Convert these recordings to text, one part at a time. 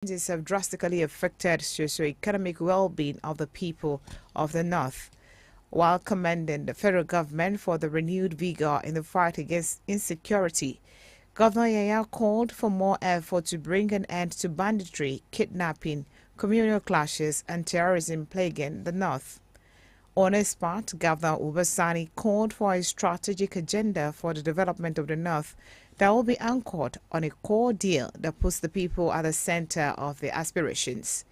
changes have drastically affected socio-economic well-being of the people of the North. While commending the federal government for the renewed vigor in the fight against insecurity, Governor Yaya called for more effort to bring an end to banditry, kidnapping, communal clashes, and terrorism plaguing the North. On his part, Governor Uba Sani called for a strategic agenda for the development of the North that will be anchored on a core deal that puts the people at the center of their aspirations.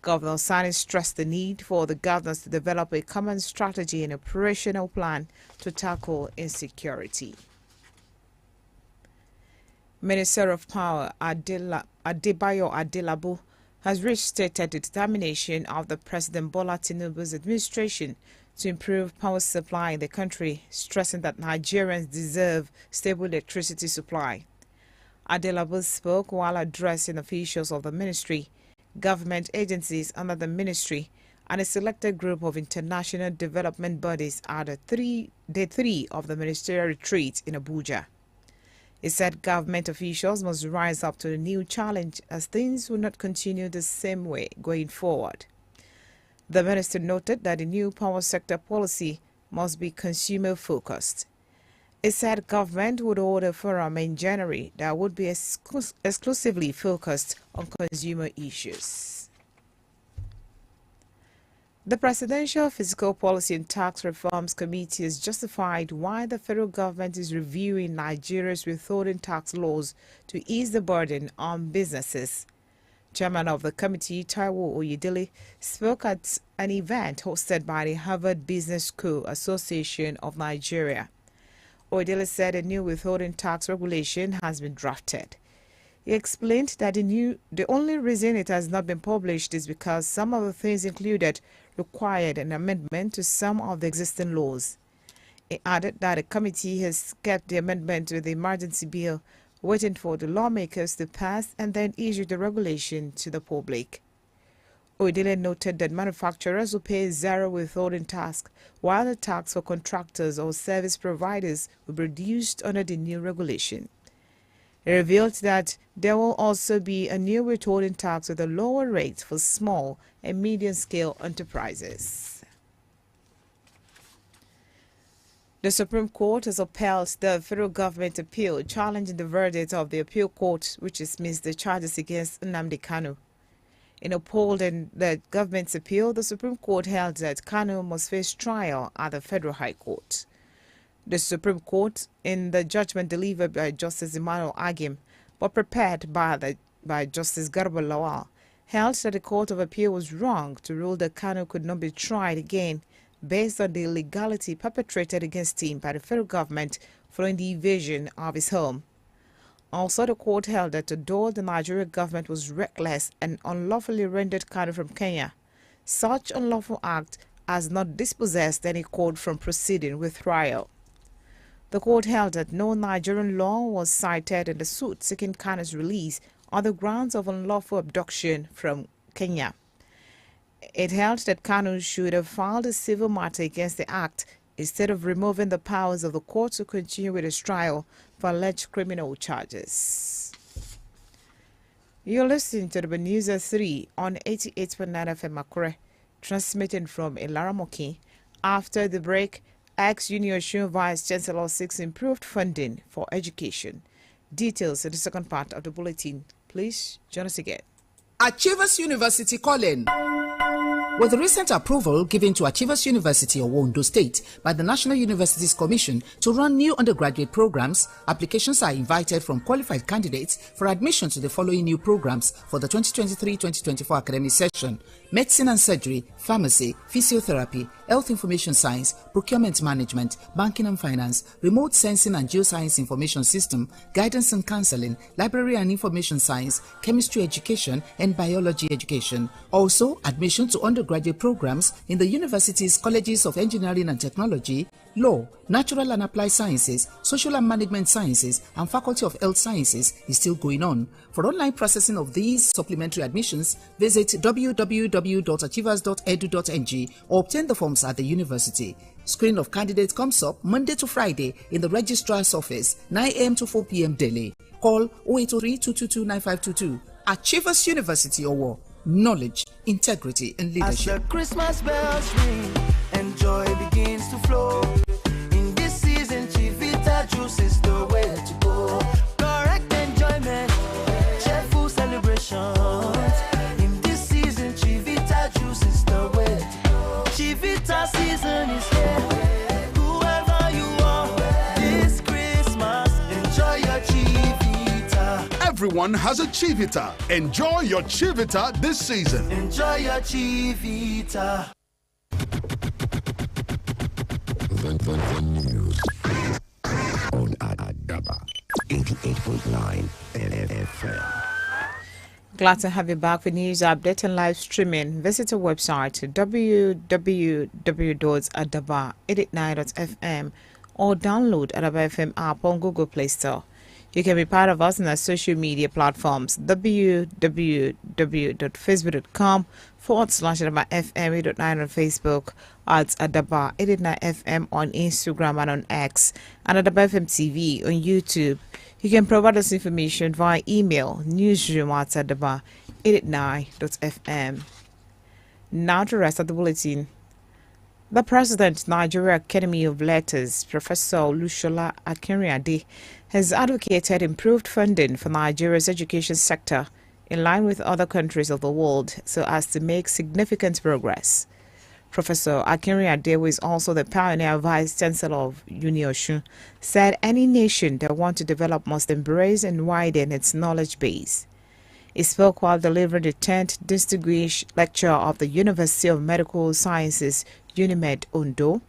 Governor Sani stressed the need for the governors to develop a common strategy and operational plan to tackle insecurity. Minister of Power Adebayo Adelabu has restated the determination of the President Bola Tinubu's administration to improve power supply in the country, stressing that Nigerians deserve stable electricity supply. Adelabu spoke while addressing officials of the ministry, government agencies under the ministry, and a selected group of international development bodies at day three of the ministerial retreat in Abuja. He said government officials must rise up to the new challenge as things will not continue the same way going forward. The minister noted that the new power sector policy must be consumer-focused. He said government would hold a forum in January that would be exclusively focused on consumer issues. The Presidential Fiscal Policy and Tax Reforms Committee has justified why the federal government is reviewing Nigeria's withholding tax laws to ease the burden on businesses. Chairman of the committee, Taiwo Oyedele, spoke at an event hosted by the Harvard Business School Association of Nigeria. Oyedele said a new withholding tax regulation has been drafted. He explained that the only reason it has not been published is because some of the things included required an amendment to some of the existing laws. He added that the committee has kept the amendment to the emergency bill, waiting for the lawmakers to pass and then issue the regulation to the public. Oyedele noted that manufacturers will pay zero withholding tax, while the tax for contractors or service providers will be reduced under the new regulation. He revealed that there will also be a new withholding tax with a lower rate for small and medium-scale enterprises. The Supreme Court has upheld the federal government appeal challenging the verdict of the appeal court, which dismissed the charges against Nnamdi Kanu. In upholding the government's appeal, the Supreme Court held that Kanu must face trial at the Federal High Court. The Supreme Court, in the judgment delivered by Justice Emmanuel Agim, but prepared by Justice Garba Lawal, held that the Court of Appeal was wrong to rule that Kanu could not be tried again based on the illegality perpetrated against him by the federal government following the invasion of his home. Also, the court held that although the Nigerian government was reckless and unlawfully rendered Kanu from Kenya, such unlawful act has not dispossessed any court from proceeding with trial. The court held that no Nigerian law was cited in the suit seeking Kanu's release on the grounds of unlawful abduction from Kenya. It held that Kanu should have filed a civil matter against the act instead of removing the powers of the court to continue with its trial for alleged criminal charges. You're listening to the News at 3 on 88.9 FM Akure, transmitting from Ilaramoki. After the break, ex-Union Vice Chancellor seeks improved funding for education. Details in the second part of the bulletin. Please join us again. Achievers University calling. With the recent approval given to Achievers University of Ondo State by the National Universities Commission to run new undergraduate programs, applications are invited from qualified candidates for admission to the following new programs for the 2023-2024 academic session: Medicine and Surgery, Pharmacy, Physiotherapy, Health Information Science, Procurement Management, Banking and Finance, Remote Sensing and Geoscience Information System, Guidance and Counseling, Library and Information Science, Chemistry Education, and Biology Education. Also, admission to undergraduate programs in the university's colleges of Engineering and Technology, Law, Natural and Applied Sciences, Social and Management Sciences, and Faculty of Health Sciences is still going on. For online processing of these supplementary admissions, visit www.achievers.edu.ng or obtain the forms at the university. Screening of candidates comes up Monday to Friday in the registrar's office, 9 a.m. to 4 p.m. daily. Call 0803-222-9522 Achievers University Award. Knowledge, integrity, and leadership. As the Christmas bells ring and joy begins to flow, in this season, Chivita juice is the way to go. Correct enjoyment, cheerful celebrations. In this season, Chivita juice is the way to go. Chivita season is here. Whoever you are, this Christmas, enjoy your Chivita. Everyone has a Chivita. Enjoy your Chivita this season. Enjoy your Chivita. The news on Adaba 88.9 FM. Glad to have you back for news update and live streaming. Visit our website www.adaba889.fm or download Adaba FM app on Google Play Store. You can be part of us on our social media platforms www.facebook.com/Adaba FM 889 on Facebook, at Adaba 889 FM on Instagram and on X, and Adaba FM TV on YouTube. You can provide us information via email newsroom@adaba889.fm. Now to the rest of the bulletin. The President, Nigeria Academy of Letters, Professor Lushola Akinrinade, has advocated improved funding for Nigeria's education sector in line with other countries of the world so as to make significant progress. Professor Akinrinade, who is also the pioneer vice-chancellor of UniOsun, said any nation that wants to develop must embrace and widen its knowledge base. He spoke while delivering the 10th Distinguished Lecture of the University of Medical Sciences, UNIMED Ondo.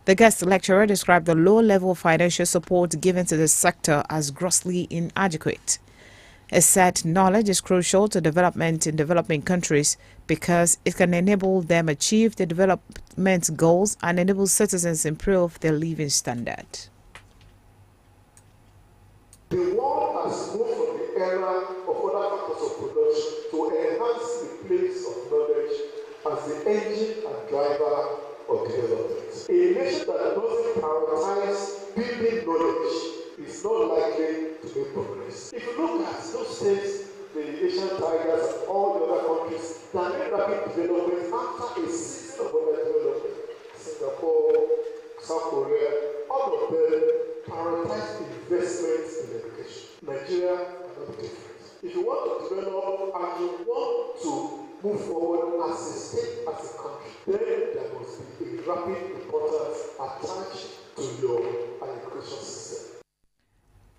The guest lecturer described the low-level financial support given to the sector as grossly inadequate. He said knowledge is crucial to development in developing countries because it can enable them achieve their development goals and enable citizens improve their living standard. The world has moved from the era of other factors of production to enhance the place of knowledge as the engine and driver of development. A nation that doesn't prioritize building knowledge is not likely to make progress. If you look at those states, the Asian tigers and all the other countries that made rapid development after a season of underdevelopment, Singapore, South Korea, all of them prioritize investments in education. Nigeria cannot be different. If you want to develop and you want to move forward as a state, as a country, then there must be a rapid importance attached to your education system.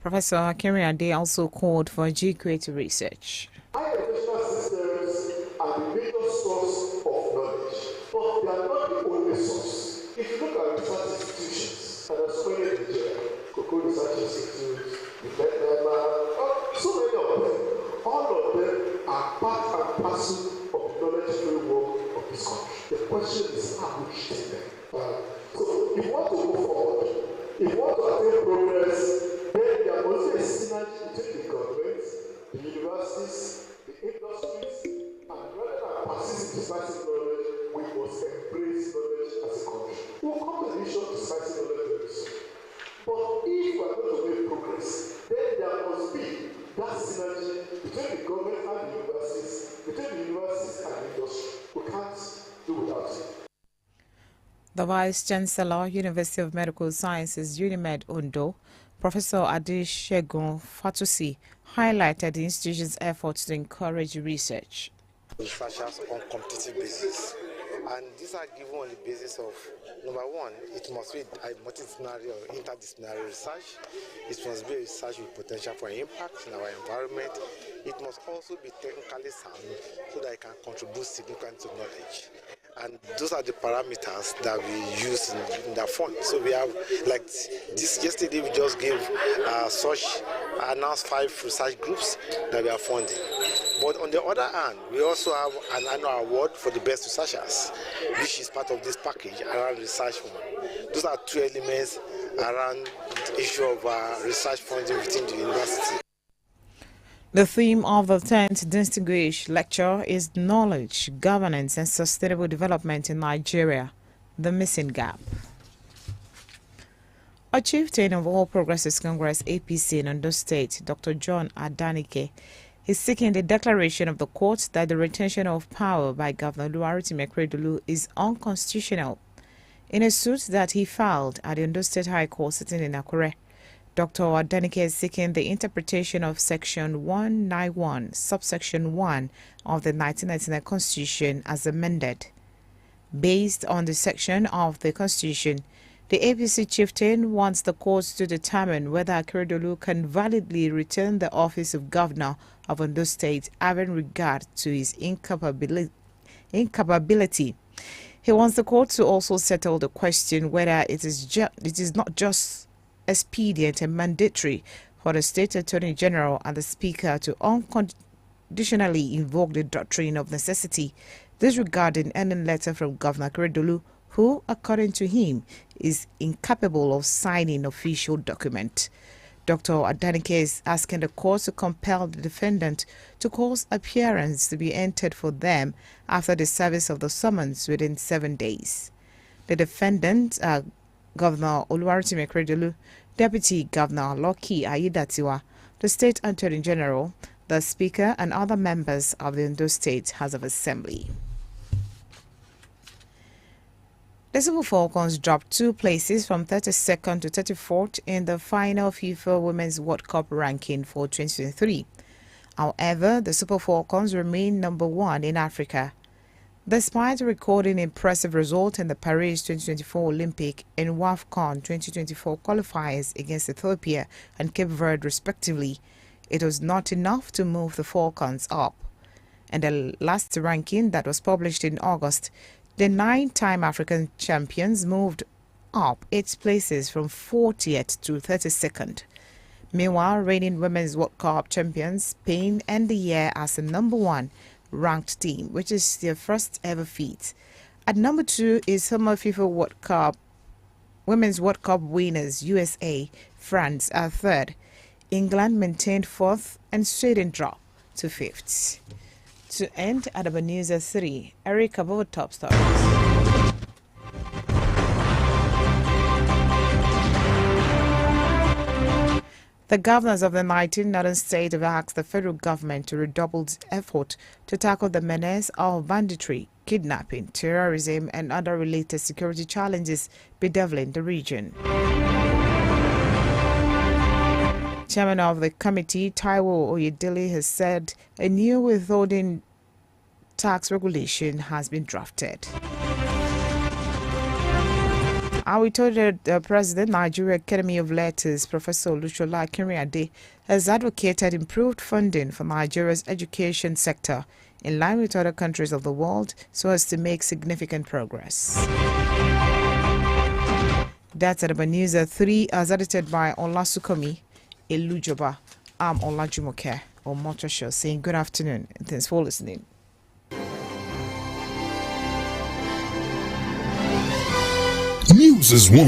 Professor Akinrinade also called for GQA research. Higher educational systems are the major source of knowledge, but they are not the only source. If you look at research institutions, and there's so many in Nigeria, Cocoa Research Institute, the Bednama, so many of them, all of them are part and parcel of the knowledge framework of this country. The question is how we treat them. So if you want to move forward, if you want to attain progress, then there must be a synergy between the government, the universities, the industries, and rather than persist in dispersing knowledge, we must embrace knowledge as a country. We'll come to the issue of dispersing knowledge very soon. But if we are going to make progress, then there must be that synergy between the government and the universities, between the universities and the industry. We can't do without it. The Vice-Chancellor, University of Medical Sciences, UNIMED Ondo, Professor Adeshegun Fatusi, highlighted the institution's efforts to encourage research. Researchers on competitive basis, and these are given on the basis of, number one, it must be a multidisciplinary or interdisciplinary research. It must be a research with potential for impact in our environment. It must also be technically sound so that it can contribute significantly to knowledge. And those are the parameters that we use in that fund. So we have, like this yesterday, we just gave announced 5 research groups that we are funding. But on the other hand, we also have an annual award for the best researchers, which is part of this package around research fund. Those are 2 elements around the issue of research funding within the university. The theme of the 10th Distinguished Lecture is Knowledge, Governance and Sustainable Development in Nigeria, the Missing Gap. A chieftain of All Progressives Congress APC in Ondo State, Dr. John Adanike, is seeking the declaration of the court that the retention of power by Governor Oluwarotimi Akeredolu is unconstitutional. In a suit that he filed at the Ondo State High Court sitting in Akure, Dr. Adenike is seeking the interpretation of Section 191, subsection 1 of the 1999 Constitution as amended. Based on the section of the Constitution, the APC chieftain wants the courts to determine whether Akeredolu can validly return the office of Governor of Ondo State, having regard to his incapability. He wants the court to also settle the question whether it is not just expedient and mandatory for the State Attorney General and the Speaker to unconditionally invoke the doctrine of necessity, disregarding any letter from Governor Akeredolu, who, according to him, is incapable of signing official document. Dr. Adenike is asking the court to compel the defendant to cause appearance to be entered for them after the service of the summons within 7 days. The defendants are Governor Oluwarotimi Akeredolu, Deputy Governor Lucky Aiyedatiwa, the State Attorney General, the Speaker, and other members of the Ondo State House of Assembly. The Super Falcons dropped 2 places from 32nd to 34th in the final FIFA Women's World Cup ranking for 2023. However, the Super Falcons remain number 1 in Africa. Despite recording impressive results in the Paris 2024 Olympic and WAFCON 2024 qualifiers against Ethiopia and Cape Verde respectively, it was not enough to move the Falcons up. In the last ranking that was published in August, the 9-time African champions moved up 8 places from 40th to 32nd. Meanwhile, reigning Women's World Cup champions Spain end the year as the number 1 ranked team, which is their first ever feat. At number 2 is former FIFA World Cup Women's World Cup winners USA. France are 3rd. England maintained 4th and Sweden dropped to 5th. To end at the news at 3, Eric above top stories. The governors of the 19 northern states have asked the federal government to redouble its effort to tackle the menace of banditry, kidnapping, terrorism, and other related security challenges bedeviling the region. Chairman of the committee, Taiwo Oyedele, has said a new withholding tax regulation has been drafted. We told the President, Nigeria Academy of Letters, Professor Olusola Akinrinade, has advocated improved funding for Nigeria's education sector in line with other countries of the world so as to make significant progress. That's at the news at 3, as edited by Olasukomi Elujoba. I'm Olajumoke or Motosho saying good afternoon and thanks for listening. News is one